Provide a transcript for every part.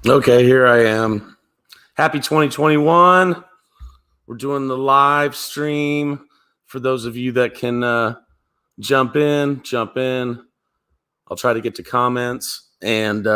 Okay, here I am. Happy 2021. We're doing the live stream. For those of you that can jump in. I'll try to get to comments. And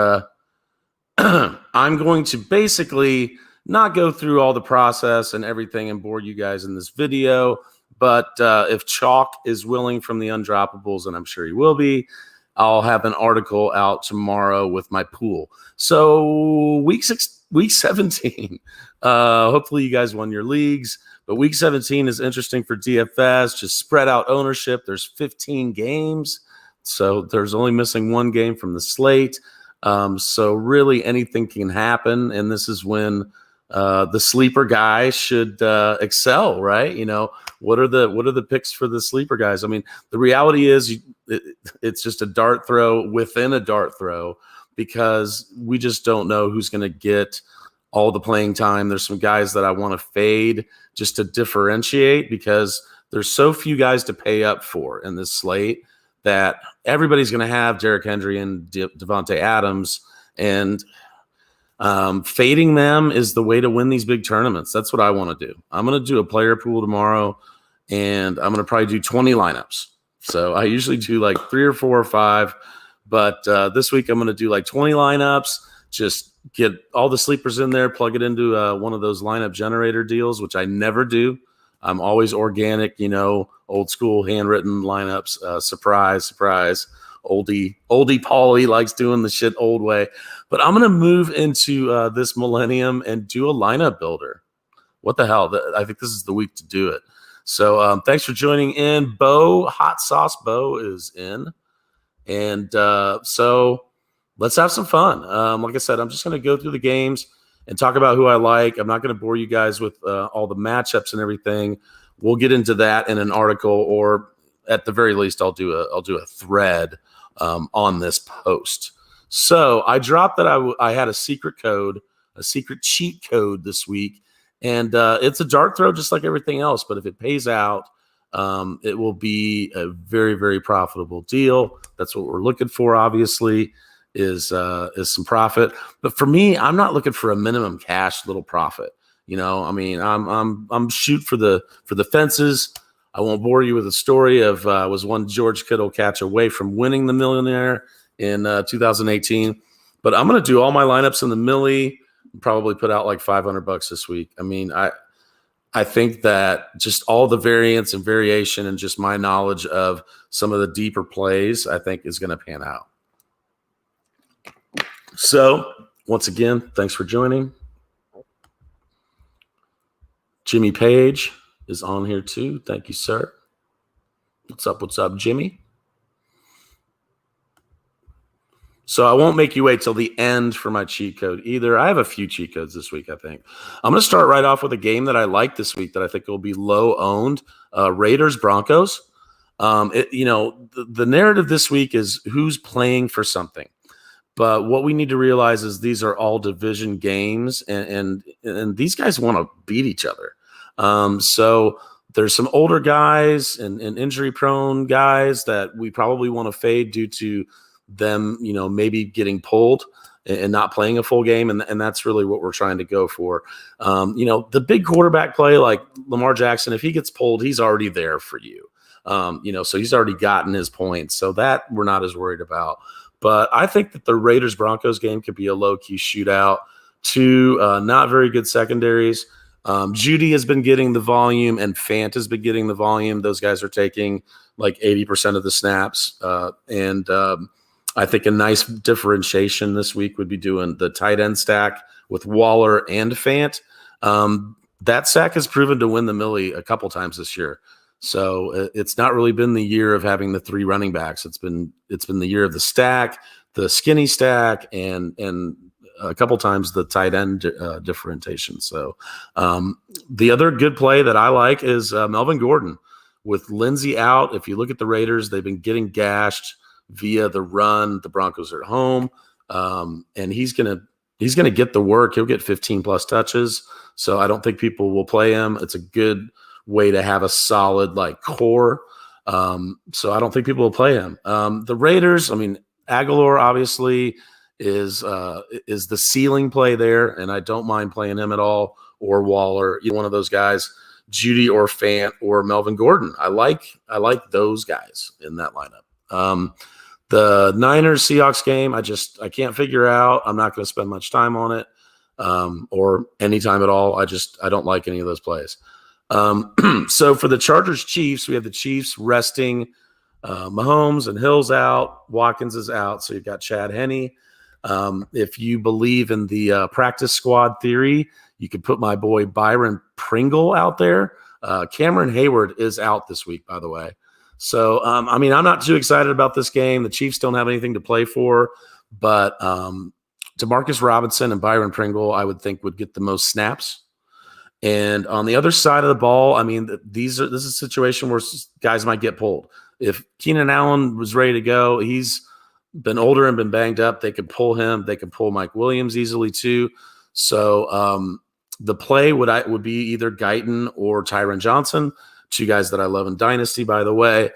I'm going to basically not go through all the process and everything and bore you guys in this video. But if Chalk is willing from the Undroppables, and I'm sure he will be, I'll have an article out tomorrow with my pool. So week 17. Hopefully you guys won your leagues. But week 17 is interesting for DFS. Just spread out ownership. There's 15 games. So there's only missing one game from the slate. So really anything can happen. And this is when the sleeper guys should excel, right? You know, what are the picks for the sleeper guys? I mean, the reality is it's just a dart throw within a dart throw, because we just don't know who's going to get all the playing time. There's some guys that I want to fade just to differentiate, because there's so few guys to pay up for in this slate that everybody's going to have Derrick Henry and Devontae Adams, and fading them is the way to win these big tournaments. That's what I want to do. I'm going to do a player pool tomorrow, and I'm going to probably do 20 lineups. So I usually do like 3 or 4 or 5, but this week I'm going to do like 20 lineups. Just get all the sleepers in there, plug it into one of those lineup generator deals, which I never do. I'm always organic, you know, old school handwritten lineups. Surprise. Oldie Paulie likes doing the shit old way. But I'm going to move into this millennium and do a lineup builder. What the hell? I think this is the week to do it. So thanks for joining in. Hot Sauce Bo is in. And so let's have some fun. Like I said, I'm just going to go through the games and talk about who I like. I'm not going to bore you guys with all the matchups and everything. We'll get into that in an article, or at the very least, I'll do a thread on this post. So I dropped that I had a secret cheat code this week, and it's a dart throw just like everything else. But if it pays out, it will be a very, very profitable deal. That's what we're looking for, obviously. Is some profit. But for me, I'm not looking for a minimum cash little profit. You know, I mean, I'm shoot for the fences. I won't bore you with the story of was one George Kittle catch away from winning the millionaire in 2018. But I'm going to do all my lineups in the millie, probably put out like $500 this week. I mean, I think that just all the variance and variation and just my knowledge of some of the deeper plays, I think is going to pan out. So, once again, thanks for joining. Jimmy Page is on here too. Thank you, sir. What's up, Jimmy? So I won't make you wait till the end for my cheat code either. I have a few cheat codes this week, I think. I'm going to start right off with a game that I like this week that I think will be low owned. Raiders-Broncos. The narrative this week is who's playing for something. But what we need to realize is these are all division games, and these guys want to beat each other. So there's some older guys and injury-prone guys that we probably want to fade due to them, you know, maybe getting pulled and not playing a full game, and that's really what we're trying to go for. The big quarterback play like Lamar Jackson, if he gets pulled, he's already there for you. So he's already gotten his points, so that we're not as worried about. But I think that the Raiders-Broncos game could be a low-key shootout. Two not very good secondaries. Judy has been getting the volume, and Fant has been getting the volume. Those guys are taking like 80% of the snaps. I think a nice differentiation this week would be doing the tight end stack with Waller and Fant. That stack has proven to win the millie a couple times this year. So it's not really been the year of having the 3 running backs. It's been the year of the stack, the skinny stack, and a couple times the tight end differentiation. So the other good play that I like is Melvin Gordon with Lindsey out. If you look at the Raiders, they've been getting gashed via the run. The Broncos are at home, and he's gonna get the work. He'll get 15 plus touches. So I don't think people will play him. It's a good way to have a solid like core. So I don't think people will play him. The Raiders, I mean, Aguilar obviously is the ceiling play there, and I don't mind playing him at all, or Waller, either one of those guys, Judy or Fant or Melvin Gordon. I like those guys in that lineup. The Niners Seahawks game, I can't figure out. I'm not going to spend much time on it, or any time at all. I don't like any of those plays. So for the Chargers Chiefs, we have the Chiefs resting Mahomes, and Hill's out, Watkins is out, so you've got Chad Henne. If you believe in the practice squad theory, you could put my boy Byron Pringle out there. Cameron Hayward is out this week, by the way. So, I'm not too excited about this game. The Chiefs don't have anything to play for, but Demarcus Robinson and Byron Pringle, I would think, would get the most snaps. And on the other side of the ball, this is a situation where guys might get pulled. If Keenan Allen was ready to go, he's been older and been banged up. They could pull him. They could pull Mike Williams easily too. So the play would be either Guyton or Tyron Johnson, two guys that I love in Dynasty, by the way.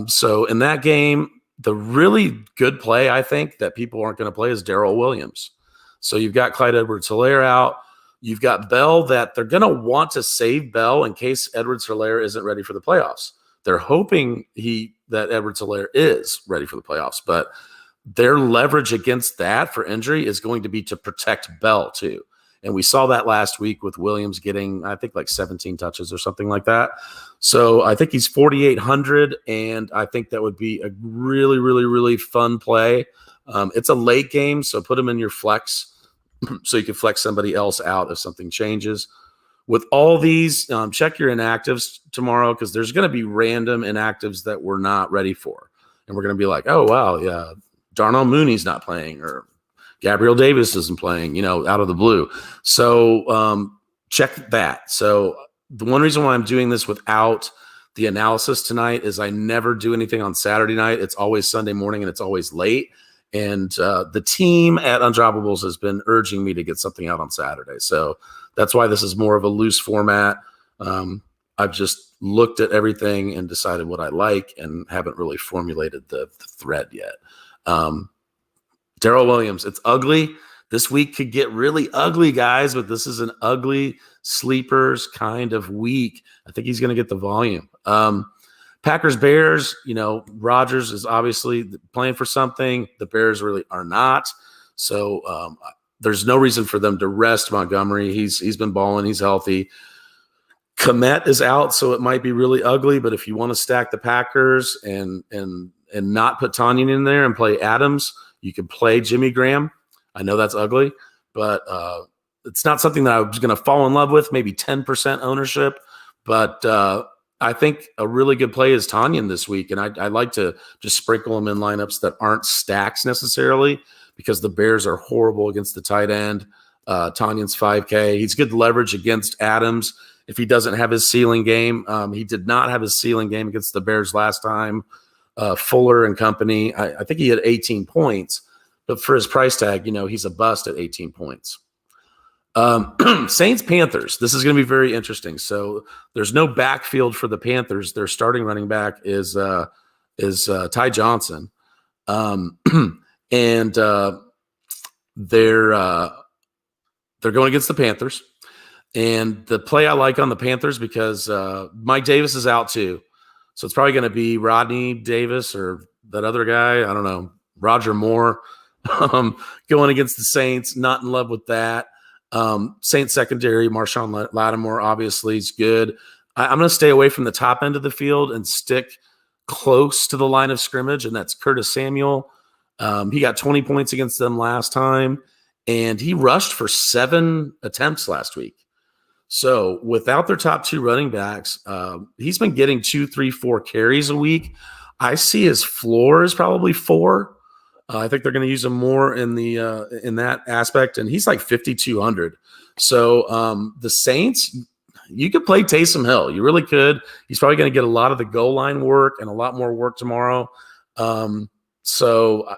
So in that game, the really good play, I think, that people aren't going to play is Darrell Williams. So you've got Clyde Edwards-Helaire out. You've got Bell that they're going to want to save Bell in case Edwards-Helaire isn't ready for the playoffs. They're hoping that Edwards-Helaire is ready for the playoffs, but their leverage against that for injury is going to be to protect Bell too. And we saw that last week with Williams getting, I think, like 17 touches or something like that. So I think he's 4,800, and I think that would be a really, really, really fun play. It's a late game, so put him in your flex so you can flex somebody else out if something changes. With all these, check your inactives tomorrow, because there's going to be random inactives that we're not ready for. And we're going to be like, oh, wow, yeah, Darnell Mooney's not playing, or Gabriel Davis isn't playing, out of the blue. So check that. So the one reason why I'm doing this without the analysis tonight is I never do anything on Saturday night. It's always Sunday morning, and it's always late. And the team at Undroppables has been urging me to get something out on Saturday. So that's why this is more of a loose format. I've just looked at everything and decided what I like, and haven't really formulated the thread yet. Darrell Williams, it's ugly. This week could get really ugly, guys, but this is an ugly sleepers kind of week. I think he's going to get the volume. Packers Bears, Rodgers is obviously playing for something. The Bears really are not. So there's no reason for them to rest Montgomery. He's been balling. He's healthy. Kmet is out, so it might be really ugly. But if you want to stack the Packers and not put Tanyan in there and play Adams, you can play Jimmy Graham. I know that's ugly, but it's not something that I was going to fall in love with. Maybe 10% ownership, but I think a really good play is Tanyan this week, and I like to just sprinkle him in lineups that aren't stacks necessarily, because the Bears are horrible against the tight end. Tanyan's 5K. He's good leverage against Adams if he doesn't have his ceiling game. He did not have his ceiling game against the Bears last time. Fuller and company, I think he had 18 points, but for his price tag, he's a bust at 18 points. Saints Panthers. This is going to be very interesting. So there's no backfield for the Panthers. Their starting running back is Ty Johnson, and they're going against the Panthers. And the play I like on the Panthers, because Mike Davis is out too. So it's probably going to be Rodney Davis or that other guy. I don't know, Roger Moore, going against the Saints. Not in love with that. Saints secondary, Marshawn Lattimore obviously is good. I'm going to stay away from the top end of the field and stick close to the line of scrimmage, and that's Curtis Samuel. He got 20 points against them last time, and he rushed for 7 attempts last week. So without their top 2 running backs, he's been getting 2, 3, 4 carries a week. I see his floor is probably 4. I think they're going to use him more in that aspect, and he's like 5,200. So the Saints, you could play Taysom Hill. You really could. He's probably going to get a lot of the goal line work and a lot more work tomorrow. So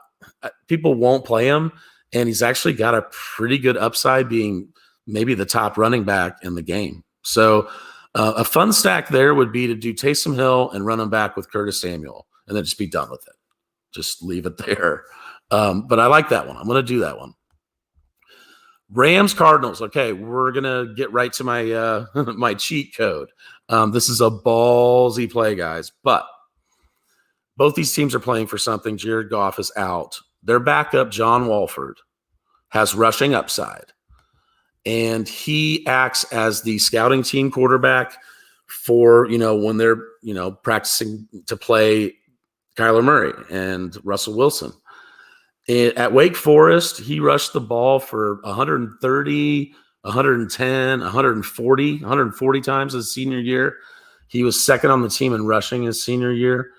people won't play him, and he's actually got a pretty good upside being maybe the top running back in the game. So a fun stack there would be to do Taysom Hill and run him back with Curtis Samuel, and then just be done with it. Just leave it there. But I like that one. I'm going to do that one. Rams Cardinals. Okay, we're going to get right to my my cheat code. This is a ballsy play, guys. But both these teams are playing for something. Jared Goff is out. Their backup, John Walford, has rushing upside. And he acts as the scouting team quarterback for, when they're, practicing to play Kyler Murray and Russell Wilson. At Wake Forest, he rushed the ball for 130, 110, 140 times his senior year. He was second on the team in rushing his senior year.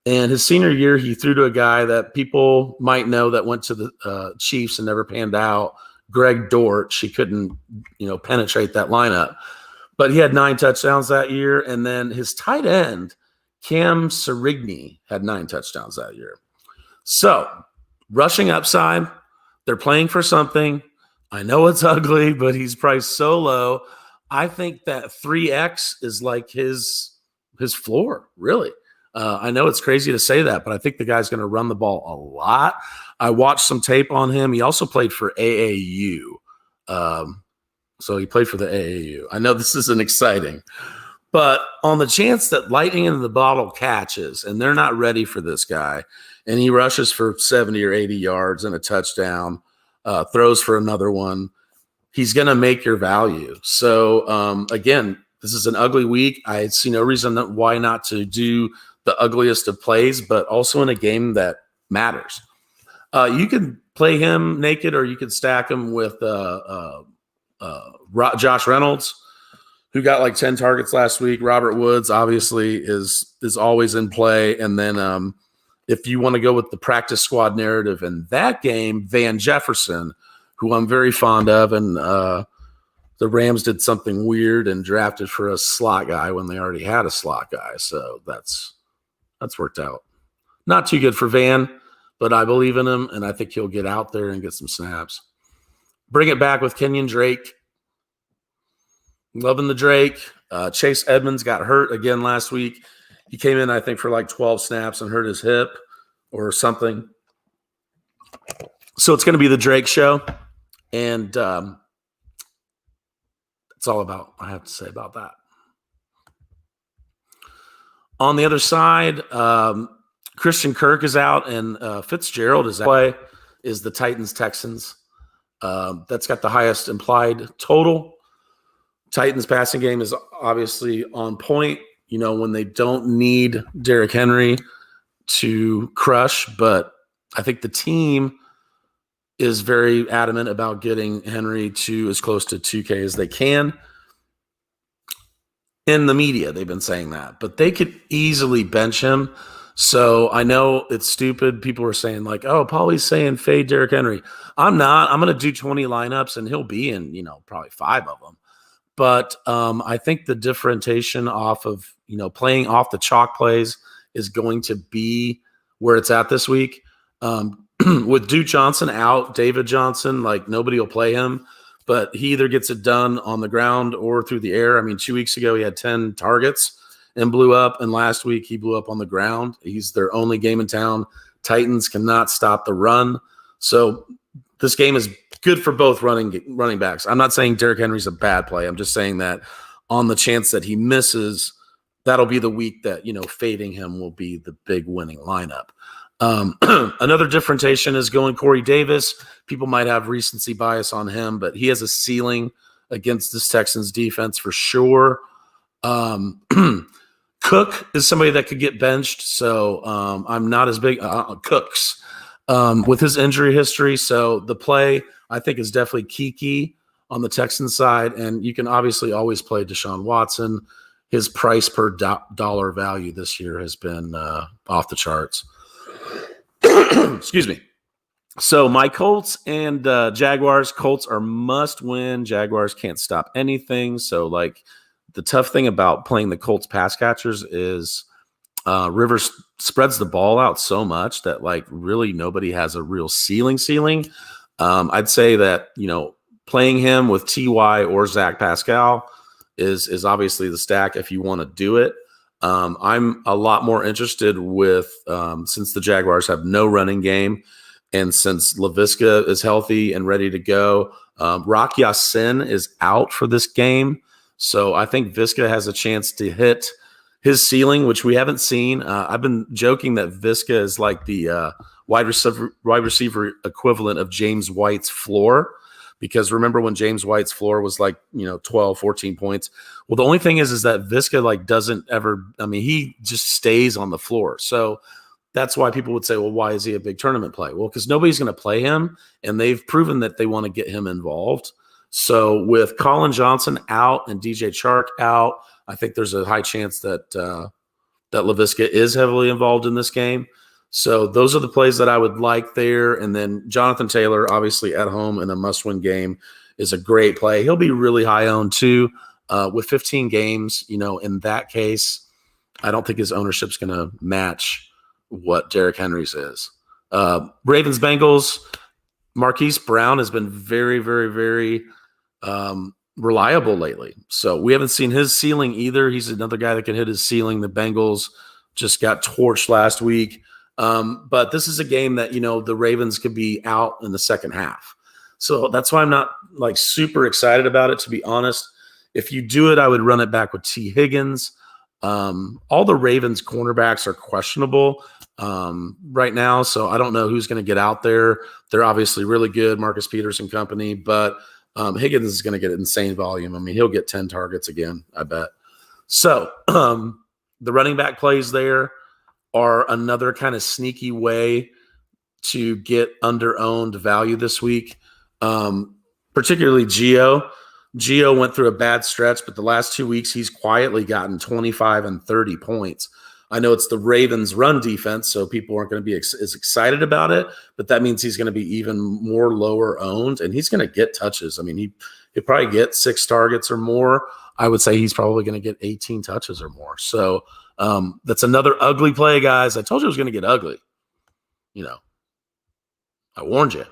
And his senior year, he threw to a guy that people might know that went to the Chiefs and never panned out, Greg Dortch. He couldn't, penetrate that lineup. But he had 9 touchdowns that year. And then his tight end, Cam Serigny, had 9 touchdowns that year. So, rushing upside, they're playing for something. I know it's ugly, but he's priced so low. I think that 3X is like his floor, really. I know it's crazy to say that, but I think the guy's going to run the ball a lot. I watched some tape on him. He also played for AAU. So he played for the AAU. I know this isn't exciting, but on the chance that lightning in the bottle catches and they're not ready for this guy, and he rushes for 70 or 80 yards and a touchdown, throws for another one, he's going to make your value. So, again, this is an ugly week. I see no reason why not to do the ugliest of plays, but also in a game that matters. You can play him naked, or you can stack him with Josh Reynolds, who got like 10 targets last week. Robert Woods obviously is always in play. And then if you want to go with the practice squad narrative in that game, Van Jefferson, who I'm very fond of, and the Rams did something weird and drafted for a slot guy when they already had a slot guy. So that's worked out. Not too good for Van, but I believe in him, and I think he'll get out there and get some snaps. Bring it back with Kenyon Drake. Loving the Drake. Chase Edmonds got hurt again last week. He came in, I think, for like 12 snaps and hurt his hip or something. So it's going to be the Drake show. And that's all I have to say about that. On the other side, Christian Kirk is out and Fitzgerald is out. Is the Titans-Texans. That's got the highest implied total. Titans passing game is obviously on point, when they don't need Derrick Henry to crush, but I think the team is very adamant about getting Henry to as close to 2K as they can. In the media, they've been saying that, but they could easily bench him. So I know it's stupid. People are saying like, oh, Paulie's saying fade Derrick Henry. I'm not. I'm going to do 20 lineups and he'll be in, probably 5 of them. But I think the differentiation off of, playing off the chalk plays is going to be where it's at this week. With Duke Johnson out, David Johnson, like nobody will play him, but he either gets it done on the ground or through the air. I mean, 2 weeks ago, he had 10 targets and blew up. And last week he blew up on the ground. He's their only game in town. Titans cannot stop the run. So this game is good for both running backs. I'm not saying Derrick Henry's a bad play. I'm just saying that on the chance that he misses, that'll be the week that, fading him will be the big winning lineup. Another differentiation is going Corey Davis. People might have recency bias on him, but he has a ceiling against this Texans defense for sure. Cook is somebody that could get benched, so I'm not as big. Cooks with his injury history, so the play I think is definitely Kiki on the Texans side, and you can obviously always play Deshaun Watson. His price per dollar value this year has been off the charts. Excuse me. So my Colts and Jaguars. Colts are must win. Jaguars can't stop anything. So like the tough thing about playing the Colts pass catchers is Rivers spreads the ball out so much that like really nobody has a real ceiling. I'd say that, playing him with Ty or Zach Pascal is obviously the stack if you want to do it. I'm a lot more interested with since the Jaguars have no running game And since Laviska is healthy and ready to go, Rock Ya-Sin is out for this game. So I think Viska has a chance to hit his ceiling, which we haven't seen. I've been joking that Viska is like the wide receiver equivalent of James White's floor, because remember when James White's floor was like 12, 14 points. Well, the only thing is that Viska like doesn't ever. I mean, he just stays on the floor. So that's why people would say, well, why is he a big tournament play? Well, because nobody's going to play him, and they've proven that they want to get him involved. So with Colin Johnson out and DJ Chark out, I think there's a high chance that that Laviska is heavily involved in this game. So those are the plays that I would like there. And then Jonathan Taylor, obviously at home in a must-win game, is a great play. He'll be really high owned too. With 15 games, in that case, I don't think his ownership's going to match what Derrick Henry's is. Ravens Bengals, Marquise Brown has been very, very, very reliable lately. So we haven't seen his ceiling either. He's another guy that can hit his ceiling. The Bengals just got torched last week. But this is a game that, the Ravens could be out in the second half. So that's why I'm not like super excited about it, to be honest. If you do it, I would run it back with T. Higgins. All the Ravens cornerbacks are questionable right now, so I don't know who's going to get out there. They're obviously really good, Marcus Peters and company, but Higgins is going to get insane volume. I mean, he'll get 10 targets again, I bet. So the running back plays there are another kind of sneaky way to get under-owned value this week, particularly Gio. Gio went through a bad stretch, but the last 2 weeks he's quietly gotten 25 and 30 points. I know it's the Ravens' run defense, so people aren't going to be as excited about it, but that means he's going to be even more lower owned, and he's going to get touches. I mean, he'll probably get 6 targets or more. I would say he's probably going to get 18 touches or more. So that's another ugly play, guys. I told you it was going to get ugly. I warned you.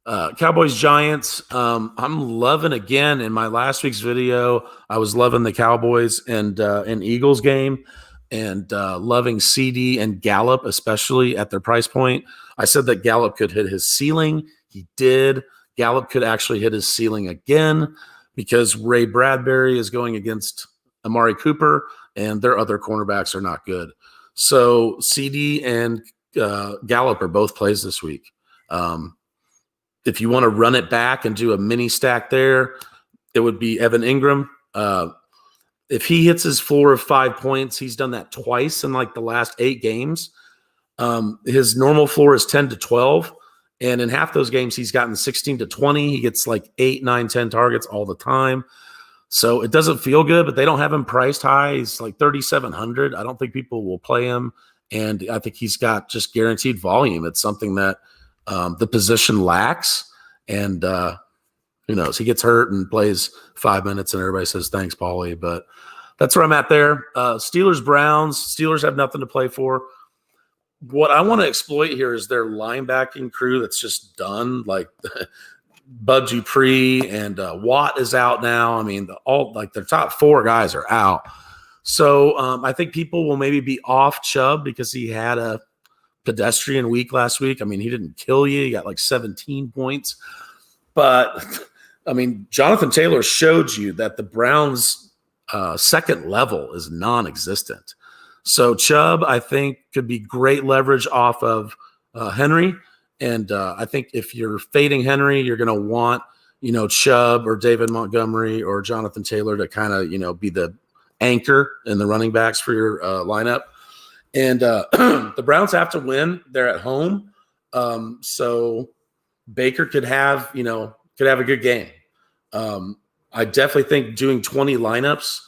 Cowboys Giants. I'm loving again. In my last week's video, I was loving the Cowboys and Eagles game, and loving CD and Gallup, especially at their price point. I said that Gallup could hit his ceiling. He did. Gallup could actually hit his ceiling again because Ray Bradbury is going against Amari Cooper, and their other cornerbacks are not good. So CD and Gallup are both plays this week. If you want to run it back and do a mini stack there, it would be Evan Ingram. If he hits his floor of 5 points, he's done that twice in like the last 8 games. His normal floor is 10 to 12. And in half those games, he's gotten 16 to 20. He gets like 8, 9, 10 targets all the time. So it doesn't feel good, but they don't have him priced high. He's like 3,700. I don't think people will play him. And I think he's got just guaranteed volume. It's something that the position lacks. And who knows? He gets hurt and plays 5 minutes and everybody says, thanks, Paulie. But that's where I'm at there. Steelers, Browns. Steelers have nothing to play for. What I want to exploit here is their linebacking crew that's just done. Like Bud Dupree and Watt is out now. I mean, their top 4 guys are out. So I think people will maybe be off Chubb because he had a pedestrian week last week. I mean, he didn't kill you. He got like 17 points. But, I mean, Jonathan Taylor showed you that the Browns' second level is non-existent. So Chubb, I think, could be great leverage off of Henry. And I think if you're fading Henry, you're going to want, Chubb or David Montgomery or Jonathan Taylor to kind of, be the anchor in the running backs for your lineup. And the Browns have to win. They're at home. So Baker could have a good game. I definitely think doing 20 lineups,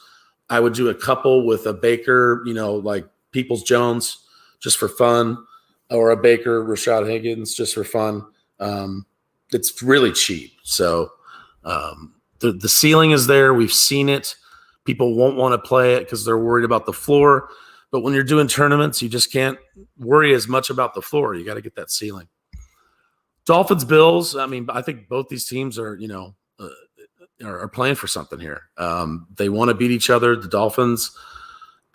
I would do a couple with a Baker, like Peoples-Jones just for fun, or a Baker, Rashad Higgins just for fun. It's really cheap. So the ceiling is there. We've seen it. People won't want to play it because they're worried about the floor. But when you're doing tournaments, you just can't worry as much about the floor. You got to get that ceiling. Dolphins, Bills. I mean, I think both these teams are playing for something here. They want to beat each other. The Dolphins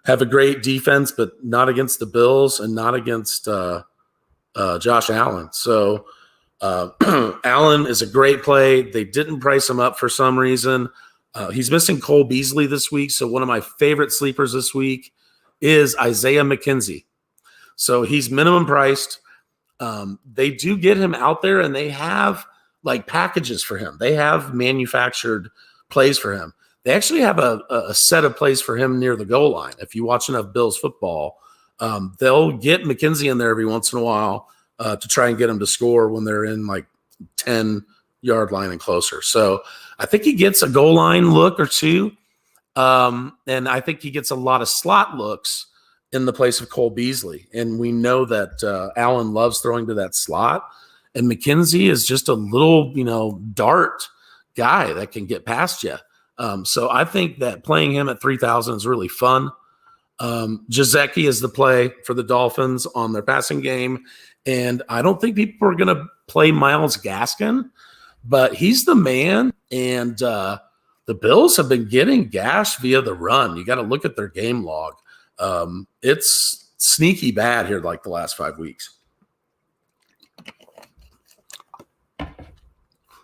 have a great defense, but not against the Bills and not against Josh Allen. So Allen is a great play. They didn't price him up for some reason. He's missing Cole Beasley this week. So one of my favorite sleepers this week is Isaiah McKenzie. So he's minimum priced. They do get him out there, and they have like packages for him. They have manufactured plays for him. They actually have a set of plays for him near the goal line. If you watch enough Bills football, they'll get McKenzie in there every once in a while to try and get him to score when they're in like 10-yard line and closer. So I think he gets a goal line look or two. And I think he gets a lot of slot looks in the place of Cole Beasley. And we know that Allen loves throwing to that slot. And McKenzie is just a little, dart guy that can get past you. So I think that playing him at 3,000 is really fun. Jazeki is the play for the Dolphins on their passing game. And I don't think people are going to play Myles Gaskin, but he's the man. And the Bills have been getting gashed via the run. You got to look at their game log. It's sneaky bad here like the last 5 weeks.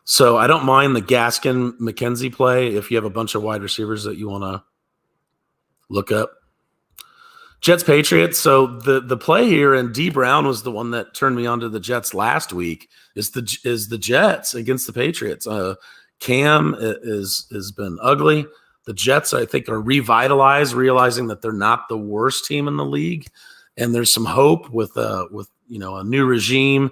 So I don't mind the Gaskin McKenzie play if you have a bunch of wide receivers that you want to look up. Jets Patriots. So the play here, and D Brown was the one that turned me on to the Jets last week, is the Jets against the Patriots. Cam has been ugly. The Jets, I think, are revitalized, realizing that they're not the worst team in the league, and there's some hope with a new regime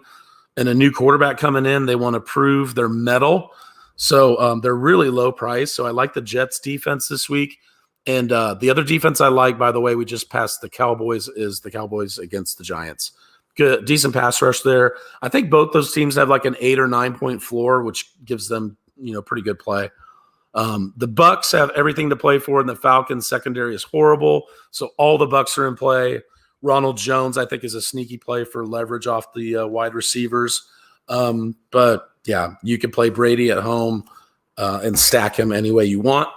and a new quarterback coming in. They want to prove their mettle, so they're really low price. So I like the Jets defense this week. And the other defense I like, by the way, we just passed the Cowboys, is the Cowboys against the Giants. Good, decent pass rush there. I think both those teams have like an 8 or 9 point floor, which gives them, pretty good play. The Bucks have everything to play for, and the Falcons secondary is horrible. So all the Bucks are in play. Ronald Jones, I think, is a sneaky play for leverage off the wide receivers. But yeah, you can play Brady at home and stack him any way you want.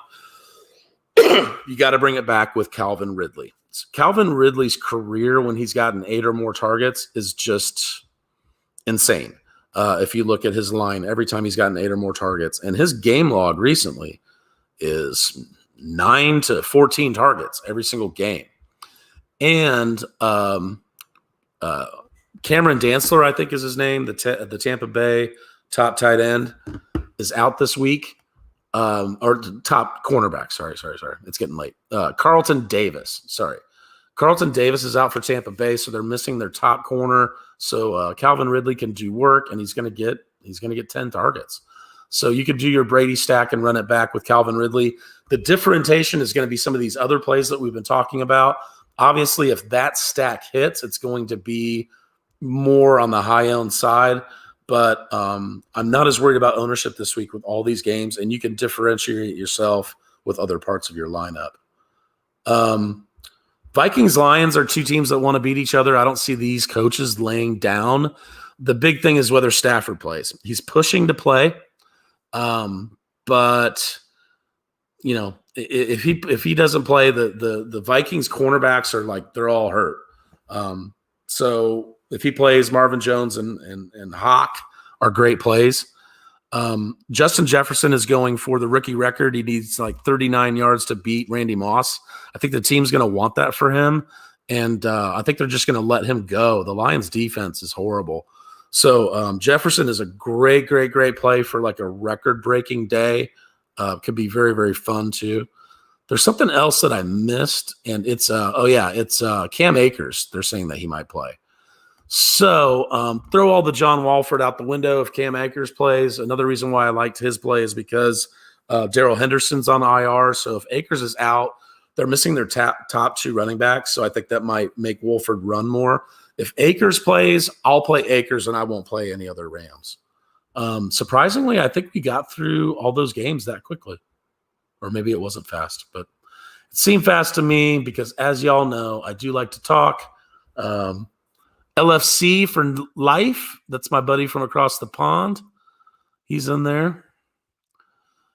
You got to bring it back with Calvin Ridley. Calvin Ridley's career, when he's gotten 8 or more targets, is just insane. If you look at his line, every time he's gotten 8 or more targets, and his game log recently is 9 to 14 targets every single game. And Cameron Dantzler, I think is his name, the Tampa Bay top tight end, is out this week. Or top cornerback. Sorry. It's getting late. Carlton Davis. Carlton Davis is out for Tampa Bay, so they're missing their top corner. So Calvin Ridley can do work, and he's going to get 10 targets. So you could do your Brady stack and run it back with Calvin Ridley. The differentiation is going to be some of these other plays that we've been talking about. Obviously, if that stack hits, it's going to be more on the high-owned side. But I'm not as worried about ownership this week with all these games, and you can differentiate yourself with other parts of your lineup. Vikings-Lions are two teams that want to beat each other. I don't see these coaches laying down. The big thing is whether Stafford plays. He's pushing to play, but if he doesn't play, the Vikings cornerbacks are like, they're all hurt. So if he plays, Marvin Jones and Hawk are great plays. Justin Jefferson is going for the rookie record. He needs like 39 yards to beat Randy Moss. I think the team's going to want that for him, and I think they're just going to let him go. The Lions' defense is horrible. So Jefferson is a great play for like a record-breaking day. Could be very, very fun too. There's something else that I missed, and it's Cam Akers. They're saying that he might play. So throw all the John Walford out the window if Cam Akers plays. Another reason why I liked his play is because Darrell Henderson's on IR. So if Akers is out, they're missing their top 2 running backs. So I think that might make Wolford run more. If Akers plays, I'll play Akers and I won't play any other Rams. Surprisingly, I think we got through all those games that quickly. Or maybe it wasn't fast, but it seemed fast to me because, as y'all know, I do like to talk. LFC for life. That's my buddy from across the pond. He's in there.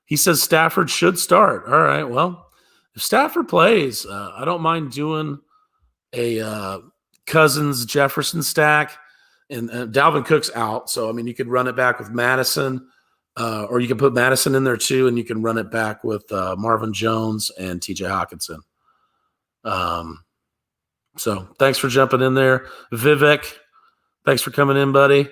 He says Stafford should start. All right, well, if Stafford plays, I don't mind doing a Cousins Jefferson stack. And Dalvin Cook's out. So, I mean, you could run it back with Madison, or you can put Madison in there too, and you can run it back with Marvin Jones and TJ Hawkinson. So thanks for jumping in there. Vivek, thanks for coming in, buddy.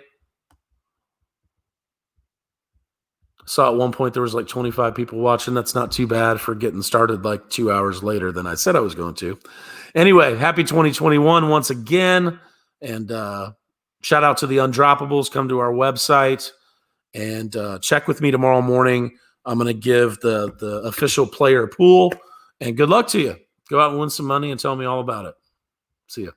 Saw at one point there was like 25 people watching. That's not too bad for getting started like 2 hours later than I said I was going to. Anyway, happy 2021 once again. And shout out to the Undroppables. Come to our website and check with me tomorrow morning. I'm going to give the official player pool. And good luck to you. Go out and win some money and tell me all about it. See ya.